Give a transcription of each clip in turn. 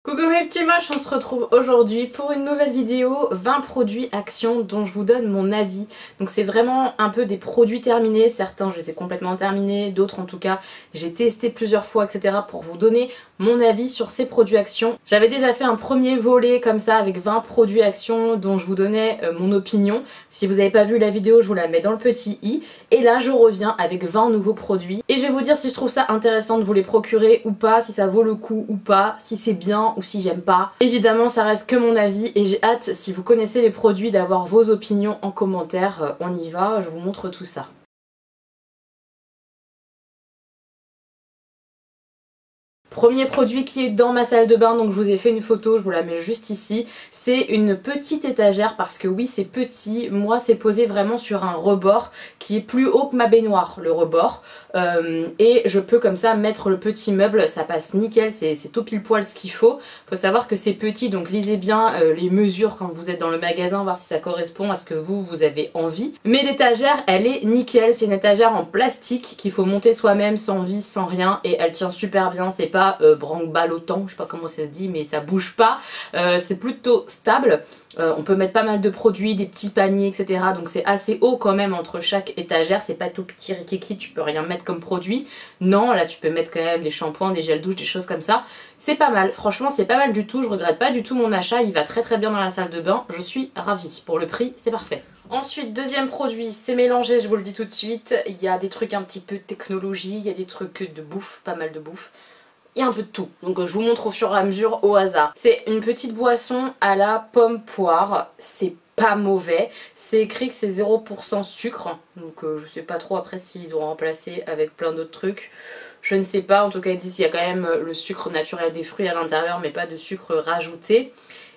Coucou mes petits moches, on se retrouve aujourd'hui pour une nouvelle vidéo 20 produits Action dont je vous donne mon avis. Donc c'est vraiment un peu des produits terminés, certains je les ai complètement terminés, d'autres en tout cas j'ai testé plusieurs fois etc. pour vous donner mon avis sur ces produits Action. J'avais déjà fait un premier volet comme ça avec 20 produits Action dont je vous donnais mon opinion. Si vous n'avez pas vu la vidéo je vous la mets dans le petit i. Et là je reviens avec 20 nouveaux produits et je vais vous dire si je trouve ça intéressant de vous les procurer ou pas, si ça vaut le coup ou pas, si c'est bien ou si j'aime pas. Évidemment ça reste que mon avis et j'ai hâte, si vous connaissez les produits, d'avoir vos opinions en commentaire. On y va, je vous montre tout ça. Premier produit qui est dans ma salle de bain, donc je vous ai fait une photo, je vous la mets juste ici. C'est une petite étagère parce que oui c'est petit, moi c'est posé vraiment sur un rebord qui est plus haut que ma baignoire, le rebord. Et je peux comme ça mettre le petit meuble, ça passe nickel, c'est tout pile poil ce qu'il faut. Faut savoir que c'est petit, donc lisez bien les mesures quand vous êtes dans le magasin, voir si ça correspond à ce que vous avez envie. Mais l'étagère elle est nickel, c'est une étagère en plastique qu'il faut monter soi-même sans vis, sans rien, et elle tient super bien, c'est pas branque-ballottant, je sais pas comment ça se dit mais ça bouge pas, c'est plutôt stable. On peut mettre pas mal de produits, des petits paniers etc, donc c'est assez haut quand même entre chaque étagère, c'est pas tout petit rikiki, tu peux rien mettre comme produit. Non, là tu peux mettre quand même des shampoings, des gels douche, des choses comme ça. C'est pas mal, franchement c'est pas mal du tout, je regrette pas du tout mon achat, il va très très bien dans la salle de bain, je suis ravie. Pour le prix c'est parfait. Ensuite, deuxième produit, c'est mélangé, je vous le dis tout de suite, il y a des trucs un petit peu technologie, il y a des trucs de bouffe, pas mal de bouffe. Il y a un peu de tout, donc je vous montre au fur et à mesure au hasard. C'est une petite boisson à la pomme poire, c'est pas mauvais. C'est écrit que c'est 0% sucre, donc je sais pas trop après s'ils ont remplacé avec plein d'autres trucs. Je ne sais pas, en tout cas ils disent qu'il y a quand même le sucre naturel des fruits à l'intérieur mais pas de sucre rajouté.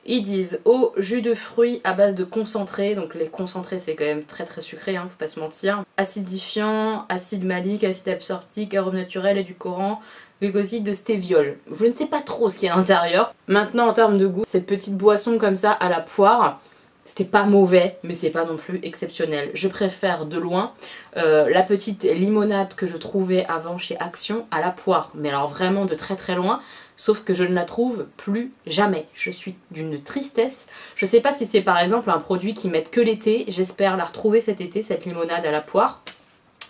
Ils disent au jus de fruits à base de concentré, donc les concentrés c'est quand même très très sucré, hein, faut pas se mentir. Acidifiant, acide malique, acide absorptique, arôme naturel, édulcorant, glucoside de stéviol. Je ne sais pas trop ce qu'il y a à l'intérieur. Maintenant en termes de goût, cette petite boisson comme ça à la poire, c'était pas mauvais, mais c'est pas non plus exceptionnel. Je préfère de loin la petite limonade que je trouvais avant chez Action à la poire. Mais alors vraiment de très très loin, sauf que je ne la trouve plus jamais. Je suis d'une tristesse. Je sais pas si c'est par exemple un produit qu'ils mettent que l'été. J'espère la retrouver cet été, cette limonade à la poire.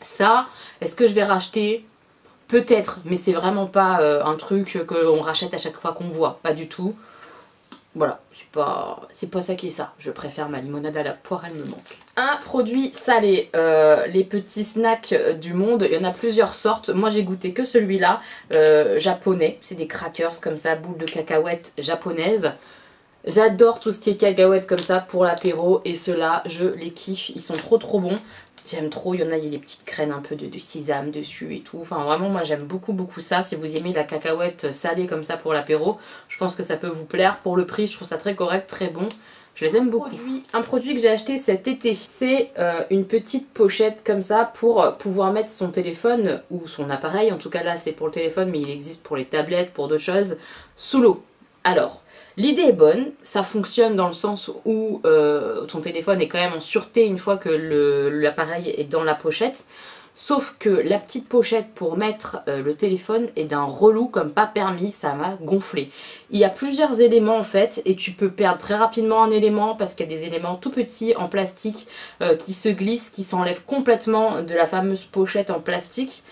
Ça, est-ce que je vais racheter ? Peut-être, mais c'est vraiment pas un truc qu'on rachète à chaque fois qu'on voit. Pas du tout. Voilà, c'est pas ça qui est ça. Je préfère ma limonade à la poire, elle me manque. Un produit salé, les petits snacks du monde, il y en a plusieurs sortes. Moi j'ai goûté que celui-là, japonais. C'est des crackers comme ça, boules de cacahuètes japonaises. J'adore tout ce qui est cacahuètes comme ça pour l'apéro et ceux-là, je les kiffe, ils sont trop trop bons. J'aime trop, il y en a, il y a des petites graines un peu de sésame dessus et tout. Enfin vraiment moi j'aime beaucoup beaucoup ça. Si vous aimez la cacahuète salée comme ça pour l'apéro, je pense que ça peut vous plaire. Pour le prix je trouve ça très correct, très bon. Je les aime beaucoup. Un produit que j'ai acheté cet été, c'est une petite pochette comme ça pour pouvoir mettre son téléphone ou son appareil. En tout cas là c'est pour le téléphone mais il existe pour les tablettes, pour d'autres choses, sous l'eau. Alors, l'idée est bonne, ça fonctionne dans le sens où ton téléphone est quand même en sûreté une fois que l'appareil est dans la pochette. Sauf que la petite pochette pour mettre le téléphone est d'un relou comme pas permis, ça m'a gonflé. Il y a plusieurs éléments en fait et tu peux perdre très rapidement un élément parce qu'il y a des éléments tout petits en plastique qui se glissent, qui s'enlèvent complètement de la fameuse pochette en plastique.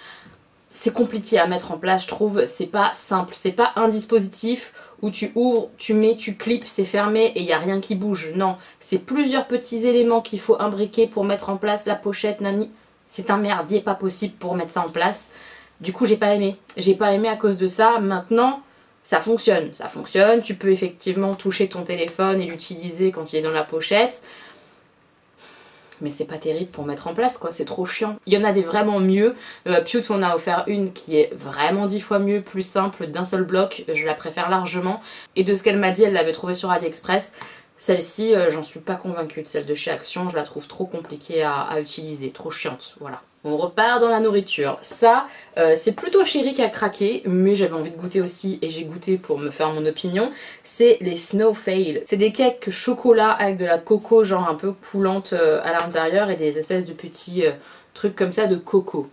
C'est compliqué à mettre en place je trouve, c'est pas simple, c'est pas un dispositif où tu ouvres, tu mets, tu clips, c'est fermé et il n'y a rien qui bouge. Non, c'est plusieurs petits éléments qu'il faut imbriquer pour mettre en place la pochette, nani. C'est un merdier pas possible pour mettre ça en place. Du coup j'ai pas aimé. J'ai pas aimé à cause de ça. Maintenant ça fonctionne. Ça fonctionne, tu peux effectivement toucher ton téléphone et l'utiliser quand il est dans la pochette. Mais c'est pas terrible pour mettre en place quoi, c'est trop chiant. Il y en a des vraiment mieux, Pute m'en a offert une qui est vraiment 10 fois mieux, plus simple, d'un seul bloc, je la préfère largement. Et de ce qu'elle m'a dit, elle l'avait trouvée sur AliExpress. Celle-ci, j'en suis pas convaincue de celle de chez Action, je la trouve trop compliquée à utiliser, trop chiante, voilà. On repart dans la nourriture. Ça, c'est plutôt chéri qui a craqué, mais j'avais envie de goûter aussi et j'ai goûté pour me faire mon opinion. C'est les Snow Fail. C'est des cakes chocolat avec de la coco genre un peu coulante à l'intérieur et des espèces de petits trucs comme ça de coco.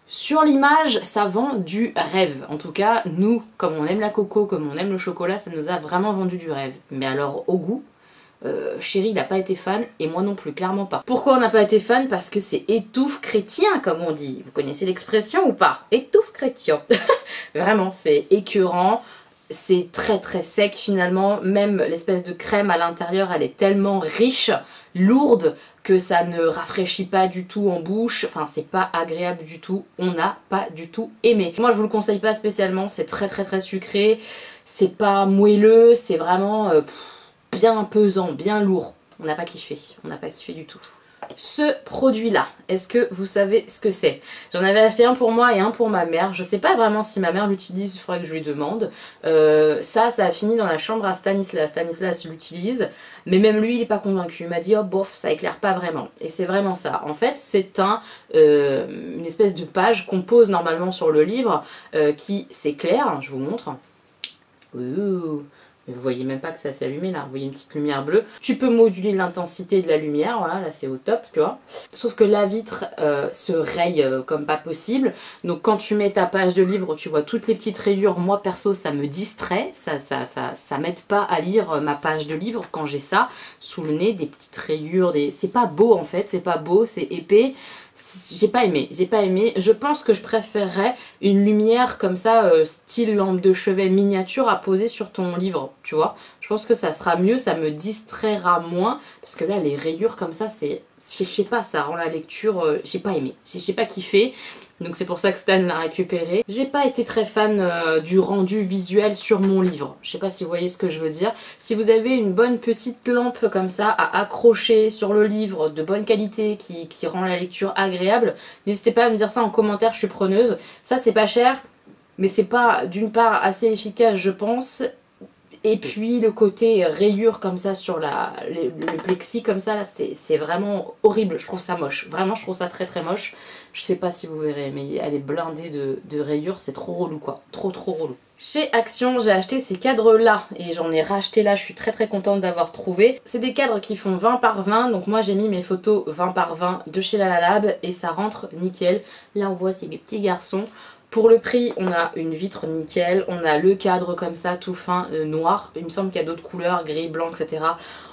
Sur l'image, ça vend du rêve. En tout cas, nous, comme on aime la coco, comme on aime le chocolat, ça nous a vraiment vendu du rêve. Mais alors, au goût, Chéri, il n'a pas été fan, et moi non plus, clairement pas. Pourquoi on n'a pas été fan? Parce que c'est étouffe chrétien, comme on dit. Vous connaissez l'expression ou pas? Étouffe chrétien. Vraiment, c'est écœurant. C'est très très sec finalement, même l'espèce de crème à l'intérieur elle est tellement riche, lourde, que ça ne rafraîchit pas du tout en bouche, enfin c'est pas agréable du tout, on n'a pas du tout aimé. Moi je vous le conseille pas spécialement, c'est très très très sucré, c'est pas moelleux, c'est vraiment bien pesant, bien lourd. On n'a pas kiffé du tout. Ce produit là, est-ce que vous savez ce que c'est? J'en avais acheté un pour moi et un pour ma mère. Je sais pas vraiment si ma mère l'utilise, il faudrait que je lui demande. Ça a fini dans la chambre à Stanislas. Stanislas l'utilise, mais même lui il est pas convaincu. Il m'a dit oh bof, ça éclaire pas vraiment. Et c'est vraiment ça. En fait c'est une espèce de page qu'on pose normalement sur le livre qui s'éclaire. Je vous montre. Ouh. Mais vous voyez même pas que ça s'est allumé là, vous voyez une petite lumière bleue. Tu peux moduler l'intensité de la lumière, voilà, là c'est au top, tu vois. Sauf que la vitre se raye comme pas possible. Donc quand tu mets ta page de livre, tu vois toutes les petites rayures. Moi perso, ça me distrait, ça m'aide pas à lire ma page de livre quand j'ai ça sous le nez, des petites rayures, c'est pas beau en fait, c'est pas beau, c'est épais. J'ai pas aimé. Je pense que je préférerais une lumière comme ça, style lampe de chevet miniature à poser sur ton livre, tu vois. Je pense que ça sera mieux, ça me distraira moins, parce que là les rayures comme ça, je sais pas, ça rend la lecture, j'ai pas aimé, j'ai pas kiffé. Donc c'est pour ça que Stan l'a récupéré. J'ai pas été très fan du rendu visuel sur mon livre. Je sais pas si vous voyez ce que je veux dire. Si vous avez une bonne petite lampe comme ça à accrocher sur le livre de bonne qualité qui rend la lecture agréable, n'hésitez pas à me dire ça en commentaire, je suis preneuse. Ça c'est pas cher, mais c'est pas d'une part assez efficace je pense. Et puis le côté rayure comme ça sur le plexi comme ça, là c'est vraiment horrible, je trouve ça moche. Vraiment je trouve ça très très moche. Je sais pas si vous verrez mais elle est blindée de rayures, c'est trop relou quoi, trop relou. Chez Action j'ai acheté ces cadres là et j'en ai racheté là, je suis très très contente d'avoir trouvé. C'est des cadres qui font 20 par 20, donc moi j'ai mis mes photos 20 par 20 de chez Lalalab et ça rentre nickel. Là on voit c'est mes petits garçons. Pour le prix, on a une vitre nickel, on a le cadre comme ça, tout fin, noir. Il me semble qu'il y a d'autres couleurs, gris, blanc, etc.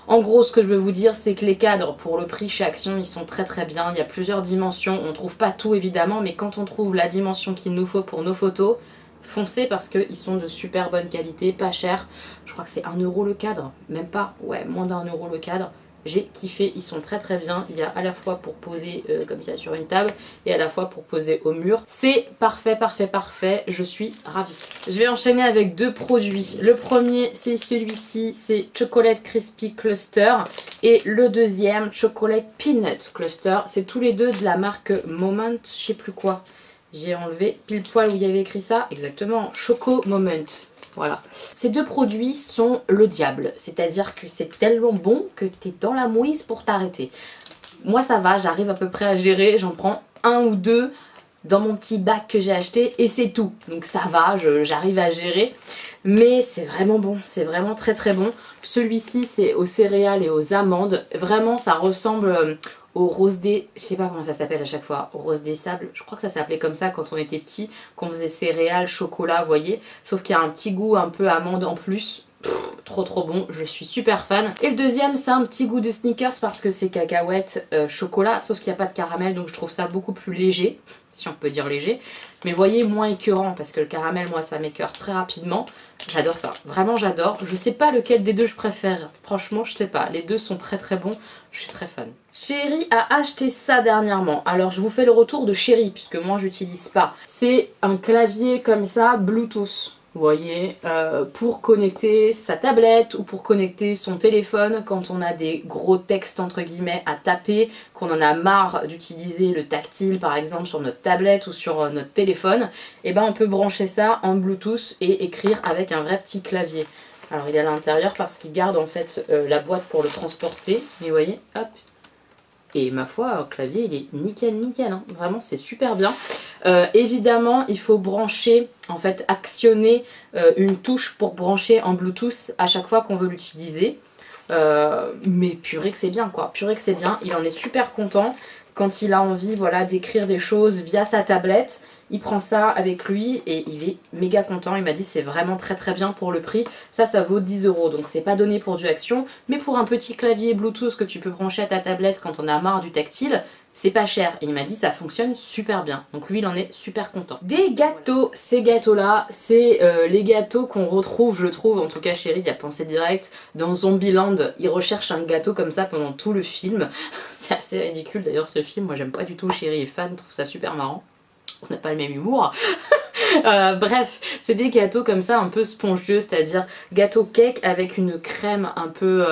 En gros, ce que je veux vous dire, c'est que les cadres, pour le prix chez Action, ils sont très très bien. Il y a plusieurs dimensions, on trouve pas tout évidemment, mais quand on trouve la dimension qu'il nous faut pour nos photos, foncez parce qu'ils sont de super bonne qualité, pas cher. Je crois que c'est 1 € le cadre, même pas, ouais, moins d'1 € le cadre. J'ai kiffé, ils sont très très bien. Il y a à la fois pour poser comme ça sur une table et à la fois pour poser au mur. C'est parfait, parfait, parfait. Je suis ravie. Je vais enchaîner avec 2 produits. Le premier c'est celui-ci, c'est Chocolate Crispy Cluster. Et le deuxième, Chocolate Peanut Cluster. C'est tous les deux de la marque Moment, je sais plus quoi. J'ai enlevé pile poil où il y avait écrit ça. Exactement, Choco Moment. Voilà. Ces 2 produits sont le diable, c'est-à-dire que c'est tellement bon que t'es dans la mouise pour t'arrêter. Moi ça va, j'arrive à peu près à gérer, j'en prends 1 ou 2 dans mon petit bac que j'ai acheté et c'est tout. Donc ça va, j'arrive à gérer, mais c'est vraiment bon, c'est vraiment très très bon. Celui-ci c'est aux céréales et aux amandes, vraiment ça ressemble au rose des... je sais pas comment ça s'appelle à chaque fois, au rose des sables, je crois que ça s'appelait comme ça quand on était petit, qu'on faisait céréales, chocolat, vous voyez, sauf qu'il y a un petit goût un peu amande en plus. Pff, trop bon, je suis super fan. Et le deuxième c'est un petit goût de Snickers parce que c'est cacahuète chocolat, sauf qu'il n'y a pas de caramel donc je trouve ça beaucoup plus léger, si on peut dire léger, mais vous voyez moins écœurant parce que le caramel moi ça m'écœure très rapidement. J'adore ça, vraiment j'adore. Je sais pas lequel des deux je préfère, franchement je sais pas, les deux sont très très bons, je suis très fan. Chéri a acheté ça dernièrement, alors je vous fais le retour de Chéri puisque moi j'utilise pas. C'est un clavier comme ça Bluetooth. Vous voyez, pour connecter sa tablette ou pour connecter son téléphone quand on a des gros textes entre guillemets à taper, qu'on en a marre d'utiliser le tactile par exemple sur notre tablette ou sur notre téléphone, et ben on peut brancher ça en Bluetooth et écrire avec un vrai petit clavier. Alors il est à l'intérieur parce qu'il garde en fait la boîte pour le transporter, mais vous voyez, hop. Et ma foi, le clavier il est nickel hein. Vraiment c'est super bien. Évidemment il faut brancher, en fait actionner une touche pour brancher en Bluetooth à chaque fois qu'on veut l'utiliser. Mais purée que c'est bien quoi, purée que c'est bien, il en est super content. quand il a envie voilà, d'écrire des choses via sa tablette. Il prend ça avec lui et il est méga content. Il m'a dit c'est vraiment très très bien pour le prix. Ça vaut 10 €. Donc c'est pas donné pour du Action. Mais pour un petit clavier Bluetooth que tu peux brancher à ta tablette quand on a marre du tactile, c'est pas cher. Et il m'a dit ça fonctionne super bien. Donc lui il en est super content. Des gâteaux. Ces gâteaux là, c'est les gâteaux qu'on retrouve, je trouve, en tout cas Chéri y a pensé direct, dans Zombieland. Il recherche un gâteau comme ça pendant tout le film. C'est assez ridicule d'ailleurs ce film. Moi j'aime pas du tout. Chéri est fan, trouve ça super marrant. On n'a pas le même humour. Bref, c'est des gâteaux comme ça un peu spongieux, c'est-à-dire gâteau cake avec une crème un peu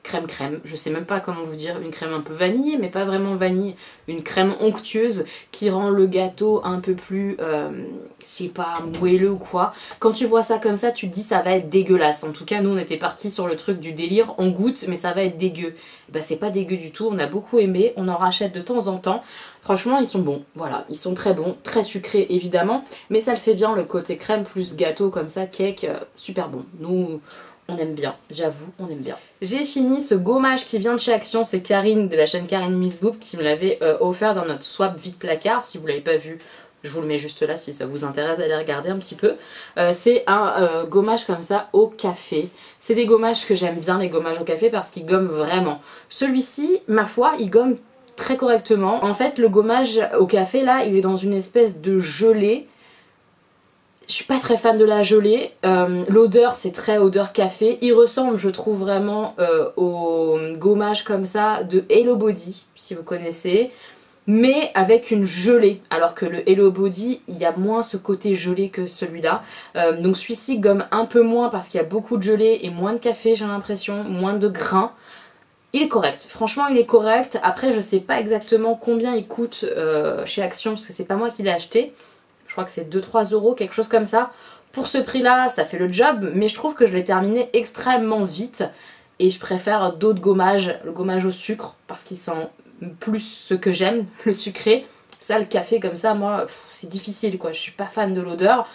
crème, je sais même pas comment vous dire, une crème un peu vanille mais pas vraiment vanille, une crème onctueuse qui rend le gâteau un peu plus, je sais pas, moelleux ou quoi. Quand tu vois ça comme ça, tu te dis ça va être dégueulasse. En tout cas, nous on était partis sur le truc du délire, on goûte mais ça va être dégueu. Et bah c'est pas dégueu du tout, on a beaucoup aimé, on en rachète de temps en temps. Franchement ils sont bons, voilà, ils sont très bons, très sucrés évidemment, mais ça le fait bien le côté crème plus gâteau comme ça, cake, super bon. Nous on aime bien, j'avoue, on aime bien. J'ai fini ce gommage qui vient de chez Action, c'est Karine de la chaîne Karine Miss Boop qui me l'avait offert dans notre swap vide placard. Si vous l'avez pas vu, je vous le mets juste là si ça vous intéresse d'aller regarder un petit peu. C'est un gommage comme ça au café. C'est des gommages que j'aime bien, les gommages au café, parce qu'ils gomment vraiment. Celui-ci, ma foi, il gomme très correctement. En fait, le gommage au café là, il est dans une espèce de gelée. Je suis pas très fan de la gelée. L'odeur, c'est très odeur café. Il ressemble, je trouve, vraiment au gommage comme ça de Hello Body, si vous connaissez, mais avec une gelée. Alors que le Hello Body, il y a moins ce côté gelé que celui-là. Donc celui-ci gomme un peu moins parce qu'il y a beaucoup de gelée et moins de café, j'ai l'impression, moins de grains. Il est correct, franchement il est correct. Après je sais pas exactement combien il coûte chez Action parce que c'est pas moi qui l'ai acheté. Je crois que c'est 2-3 €, quelque chose comme ça. Pour ce prix là ça fait le job, mais je trouve que je l'ai terminé extrêmement vite. Et je préfère d'autres gommages, le gommage au sucre, parce qu'ils sont plus ce que j'aime, le sucré. Ça le café comme ça, moi c'est difficile quoi, je suis pas fan de l'odeur.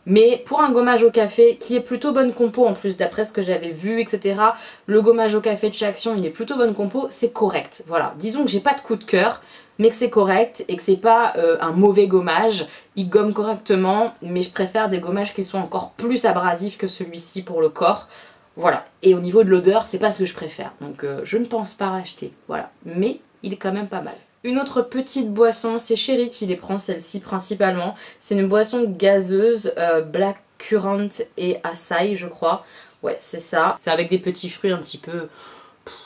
Mais pour un gommage au café qui est plutôt bonne compo en plus d'après ce que j'avais vu etc. Le gommage au café de chez Action il est plutôt bonne compo, c'est correct. Voilà, disons que j'ai pas de coup de cœur mais que c'est correct et que c'est pas un mauvais gommage. Il gomme correctement mais je préfère des gommages qui sont encore plus abrasifs que celui-ci pour le corps. Voilà, et au niveau de l'odeur c'est pas ce que je préfère donc je ne pense pas racheter. Voilà, mais il est quand même pas mal. Une autre petite boisson, c'est Chéri qui les prend, celle-ci principalement. C'est une boisson gazeuse, black currant et açaï je crois. Ouais c'est ça. C'est avec des petits fruits un petit peu,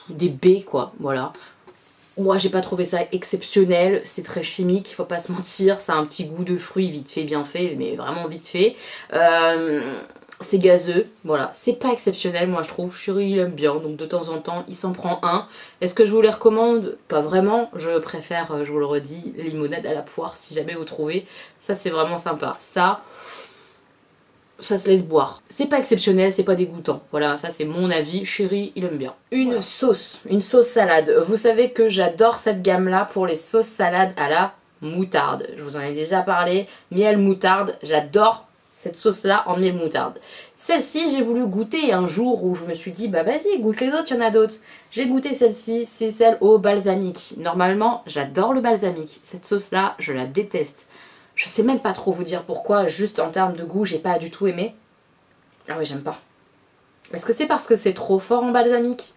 des baies quoi, voilà. Moi j'ai pas trouvé ça exceptionnel, c'est très chimique, il faut pas se mentir. Ça a un petit goût de fruits vite fait, bien fait, mais vraiment vite fait. C'est gazeux, voilà, c'est pas exceptionnel moi je trouve, Chéri il aime bien, donc de temps en temps il s'en prend un. Est-ce que je vous les recommande? Pas vraiment, je préfère, je vous le redis, limonade à la poire si jamais vous trouvez, ça c'est vraiment sympa. Ça se laisse boire. C'est pas exceptionnel, c'est pas dégoûtant. Voilà, ça c'est mon avis, Chéri il aime bien. Une sauce salade. Vous savez que j'adore cette gamme là pour les sauces salades à la moutarde. Je vous en ai déjà parlé, miel moutarde, j'adore cette sauce là en miel moutarde. Celle-ci j'ai voulu goûter un jour où je me suis dit bah vas-y goûte les autres, il y en a d'autres. J'ai goûté celle-ci, c'est celle au balsamique. Normalement j'adore le balsamique, cette sauce là je la déteste. Je sais même pas trop vous dire pourquoi, juste en termes de goût j'ai pas du tout aimé. Ah ouais j'aime pas. Est-ce que c'est parce que c'est trop fort en balsamique?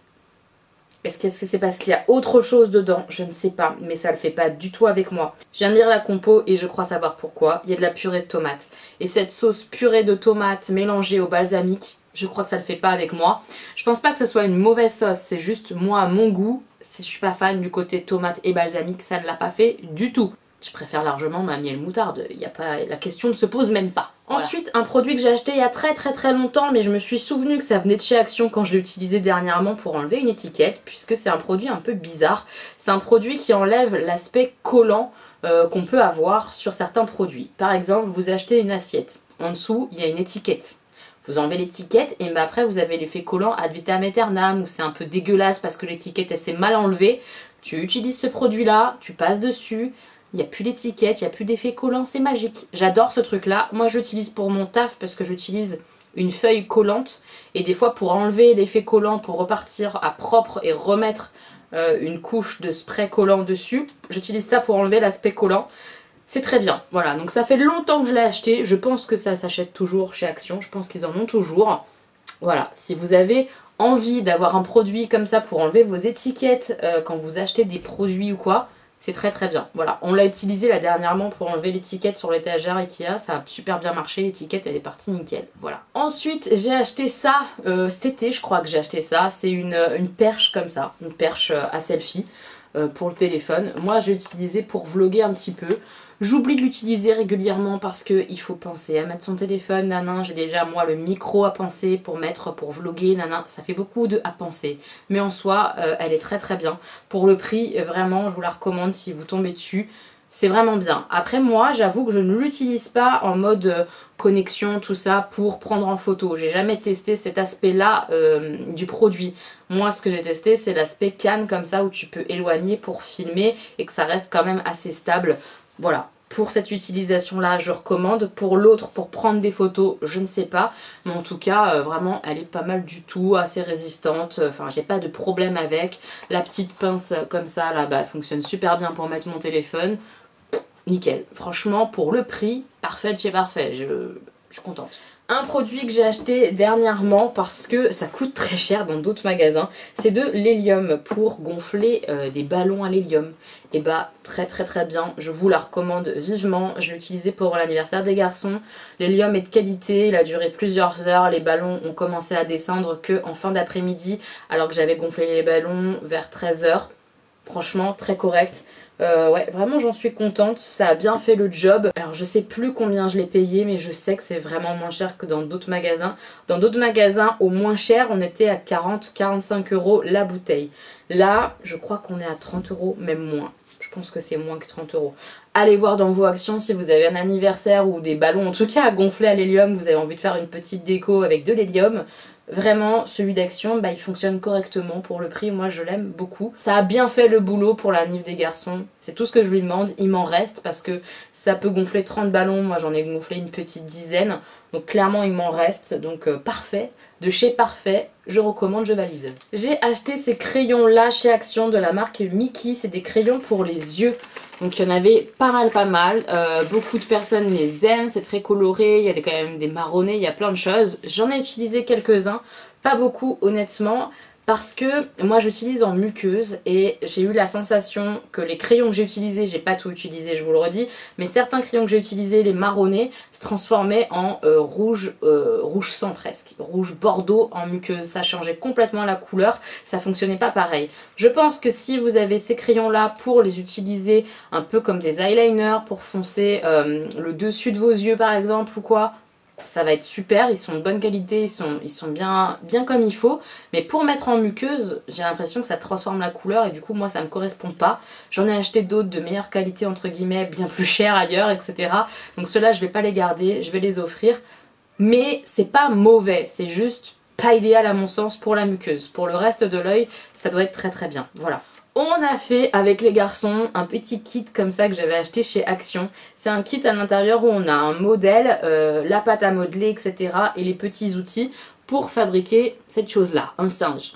Est-ce que c'est parce qu'il y a autre chose dedans? Je ne sais pas, mais ça le fait pas du tout avec moi. Je viens de lire la compo et je crois savoir pourquoi. Il y a de la purée de tomates. Et cette sauce purée de tomates mélangée au balsamique, je crois que ça le fait pas avec moi. Je pense pas que ce soit une mauvaise sauce, c'est juste moi à mon goût. Je suis pas fan du côté tomate et balsamique, ça ne l'a pas fait du tout. Je préfère largement ma miel moutarde, la question ne se pose même pas. Voilà. Ensuite, un produit que j'ai acheté il y a très longtemps, mais je me suis souvenu que ça venait de chez Action quand je l'ai utilisé dernièrement pour enlever une étiquette, puisque c'est un produit un peu bizarre. C'est un produit qui enlève l'aspect collant qu'on peut avoir sur certains produits. Par exemple, vous achetez une assiette, en dessous il y a une étiquette. Vous enlevez l'étiquette et après vous avez l'effet collant ad vitam aeternam, où c'est un peu dégueulasse parce que l'étiquette elle s'est mal enlevée. Tu utilises ce produit là, tu passes dessus. Il n'y a plus d'étiquette, il n'y a plus d'effet collant, c'est magique. J'adore ce truc là. Moi je l'utilise pour mon taf parce que j'utilise une feuille collante. Et des fois pour enlever l'effet collant, pour repartir à propre et remettre une couche de spray collant dessus. J'utilise ça pour enlever l'aspect collant. C'est très bien, voilà, donc ça fait longtemps que je l'ai acheté, je pense que ça s'achète toujours chez Action, je pense qu'ils en ont toujours. Voilà, si vous avez envie d'avoir un produit comme ça pour enlever vos étiquettes quand vous achetez des produits ou quoi, c'est très très bien. Voilà, on l'a utilisé là dernièrement pour enlever l'étiquette sur l'étagère Ikea, ça a super bien marché, l'étiquette elle est partie nickel. Voilà. Ensuite j'ai acheté ça, cet été je crois que j'ai acheté ça, c'est une perche comme ça, une perche à selfie pour le téléphone. Moi j'ai utilisé pour vlogger un petit peu. J'oublie de l'utiliser régulièrement parce qu'il faut penser à mettre son téléphone, nanan, j'ai déjà moi le micro à penser pour mettre, pour vlogger, nanan, ça fait beaucoup de à penser. Mais en soi, elle est très très bien. Pour le prix, vraiment, je vous la recommande si vous tombez dessus. C'est vraiment bien. Après moi, j'avoue que je ne l'utilise pas en mode connexion, tout ça, pour prendre en photo. J'ai jamais testé cet aspect-là du produit. Moi, ce que j'ai testé, c'est l'aspect canne comme ça, où tu peux éloigner pour filmer et que ça reste quand même assez stable. Voilà, pour cette utilisation-là, je recommande. Pour l'autre, pour prendre des photos, je ne sais pas. Mais en tout cas, vraiment, elle est pas mal du tout, assez résistante. Enfin, j'ai pas de problème avec. La petite pince comme ça, là, bah, fonctionne super bien pour mettre mon téléphone. Nickel. Franchement, pour le prix, parfait de chez parfait. Je suis contente. Un produit que j'ai acheté dernièrement parce que ça coûte très cher dans d'autres magasins, c'est de l'hélium pour gonfler des ballons à l'hélium. Et bah très très très bien, je vous la recommande vivement, je l'ai utilisé pour l'anniversaire des garçons. L'hélium est de qualité, il a duré plusieurs heures, les ballons ont commencé à descendre que en fin d'après-midi alors que j'avais gonflé les ballons vers 13 heures. Franchement très correct. Ouais, vraiment j'en suis contente, ça a bien fait le job. Alors je sais plus combien je l'ai payé, mais je sais que c'est vraiment moins cher que dans d'autres magasins. Dans d'autres magasins, au moins cher, on était à 40-45 € la bouteille. Là, je crois qu'on est à 30 €, même moins. Je pense que c'est moins que 30 €. Allez voir dans vos actions si vous avez un anniversaire ou des ballons, en tout cas à gonfler à l'hélium, vous avez envie de faire une petite déco avec de l'hélium. Vraiment, celui d'Action, bah, il fonctionne correctement pour le prix, moi je l'aime beaucoup. Ça a bien fait le boulot pour la nif des garçons, c'est tout ce que je lui demande, il m'en reste parce que ça peut gonfler 30 ballons, moi j'en ai gonflé une petite dizaine, donc clairement il m'en reste, donc parfait, de chez Parfait, je recommande, je valide. J'ai acheté ces crayons là chez Action de la marque Mickey, c'est des crayons pour les yeux. Donc il y en avait pas mal, beaucoup de personnes les aiment, c'est très coloré, il y a quand même des marronnés, il y a plein de choses. J'en ai utilisé quelques-uns, pas beaucoup honnêtement, parce que moi j'utilise en muqueuse et j'ai eu la sensation que les crayons que j'ai utilisés, j'ai pas tout utilisé je vous le redis, mais certains crayons que j'ai utilisés, les marronnés, se transformaient en rouge sang presque, rouge bordeaux en muqueuse, ça changeait complètement la couleur, ça fonctionnait pas pareil. Je pense que si vous avez ces crayons là pour les utiliser un peu comme des eyeliners, pour foncer le dessus de vos yeux par exemple ou quoi, ça va être super, ils sont de bonne qualité, ils sont bien comme il faut, mais pour mettre en muqueuse, j'ai l'impression que ça transforme la couleur et du coup moi ça me correspond pas. J'en ai acheté d'autres de meilleure qualité entre guillemets, bien plus chers ailleurs, etc. Donc ceux-là je vais pas les garder, je vais les offrir, mais c'est pas mauvais, c'est juste pas idéal à mon sens pour la muqueuse. Pour le reste de l'œil, ça doit être très très bien, voilà. On a fait avec les garçons un petit kit comme ça que j'avais acheté chez Action. C'est un kit à l'intérieur où on a un modèle, la pâte à modeler, etc. et les petits outils pour fabriquer cette chose-là, un singe.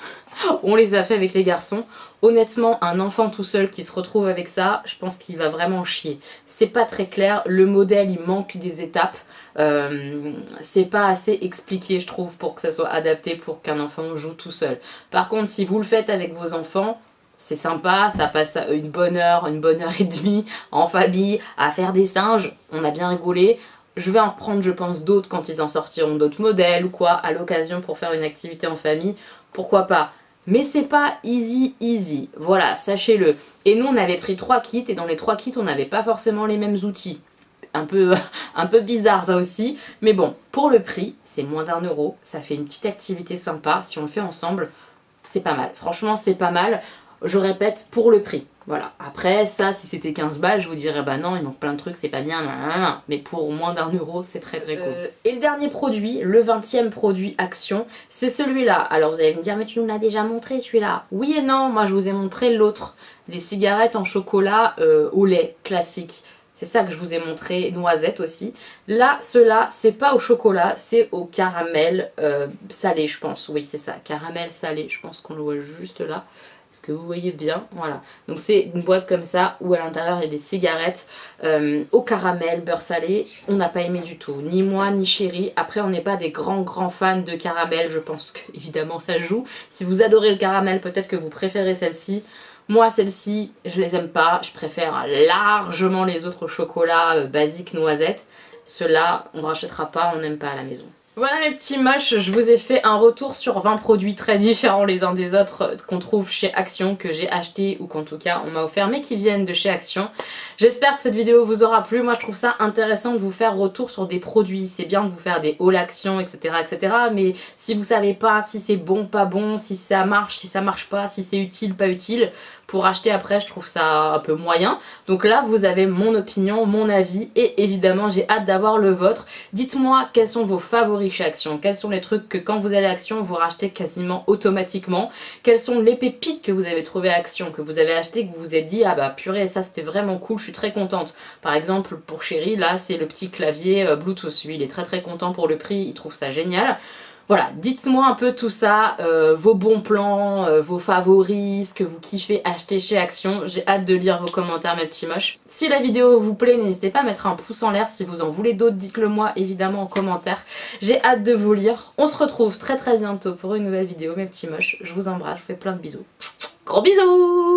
On les a fait avec les garçons. Honnêtement, un enfant tout seul qui se retrouve avec ça, je pense qu'il va vraiment chier. C'est pas très clair, le modèle il manque des étapes. C'est pas assez expliqué je trouve pour que ça soit adapté pour qu'un enfant joue tout seul. Par contre si vous le faites avec vos enfants, c'est sympa, ça passe une bonne heure et demie en famille à faire des singes, on a bien rigolé. Je vais en reprendre je pense d'autres quand ils en sortiront d'autres modèles ou quoi à l'occasion pour faire une activité en famille, pourquoi pas. Mais c'est pas easy, voilà, sachez-le. Et nous on avait pris 3 kits et dans les 3 kits on n'avait pas forcément les mêmes outils. Un peu bizarre ça aussi, mais bon, pour le prix, c'est moins d'1 €, ça fait une petite activité sympa, si on le fait ensemble, c'est pas mal. Franchement c'est pas mal. Je répète, pour le prix. Voilà. Après, ça, si c'était 15 balles, je vous dirais, bah non, il manque plein de trucs, c'est pas bien. Mais pour moins d'1 €, c'est très très cool. Et le dernier produit, le 20e produit Action, c'est celui-là. Alors vous allez me dire, mais tu nous l'as déjà montré celui-là. Oui et non, moi je vous ai montré l'autre. Les cigarettes en chocolat au lait, classique. C'est ça que je vous ai montré, noisette aussi. Là, ceux-là, c'est pas au chocolat, c'est au caramel salé, je pense. Oui, c'est ça, caramel salé, je pense qu'on le voit juste là. Est-ce que vous voyez bien? Voilà. Donc c'est une boîte comme ça où à l'intérieur il y a des cigarettes au caramel, beurre salé. On n'a pas aimé du tout. Ni moi ni chéri. Après on n'est pas des grands fans de caramel. Je pense que évidemment ça joue. Si vous adorez le caramel, peut-être que vous préférez celle-ci. Moi celle-ci je les aime pas. Je préfère largement les autres chocolats basiques noisettes. Ceux-là on rachètera pas, on n'aime pas à la maison. Voilà mes petits moches, je vous ai fait un retour sur 20 produits très différents les uns des autres qu'on trouve chez Action, que j'ai acheté ou qu'en tout cas on m'a offert mais qui viennent de chez Action. J'espère que cette vidéo vous aura plu. Moi je trouve ça intéressant de vous faire retour sur des produits. C'est bien de vous faire des hauls Action etc, etc. Mais si vous savez pas si c'est bon, pas bon, si ça marche pas, si c'est utile, pas utile, pour acheter après je trouve ça un peu moyen. Donc là vous avez mon opinion, mon avis et évidemment j'ai hâte d'avoir le vôtre. Dites-moi quels sont vos favoris chez Action, quels sont les trucs que quand vous allez à Action vous rachetez quasiment automatiquement, quelles sont les pépites que vous avez trouvées à Action, que vous avez acheté, que vous vous êtes dit ah bah purée ça c'était vraiment cool, je suis très contente. Par exemple pour chéri là c'est le petit clavier Bluetooth, lui il est très content pour le prix, il trouve ça génial. Voilà, dites-moi un peu tout ça, vos bons plans, vos favoris, ce que vous kiffez acheter chez Action. J'ai hâte de lire vos commentaires mes petits moches. Si la vidéo vous plaît, n'hésitez pas à mettre un pouce en l'air. Si vous en voulez d'autres, dites-le moi évidemment en commentaire. J'ai hâte de vous lire. On se retrouve très bientôt pour une nouvelle vidéo mes petits moches. Je vous embrasse, je vous fais plein de bisous. Gros bisous!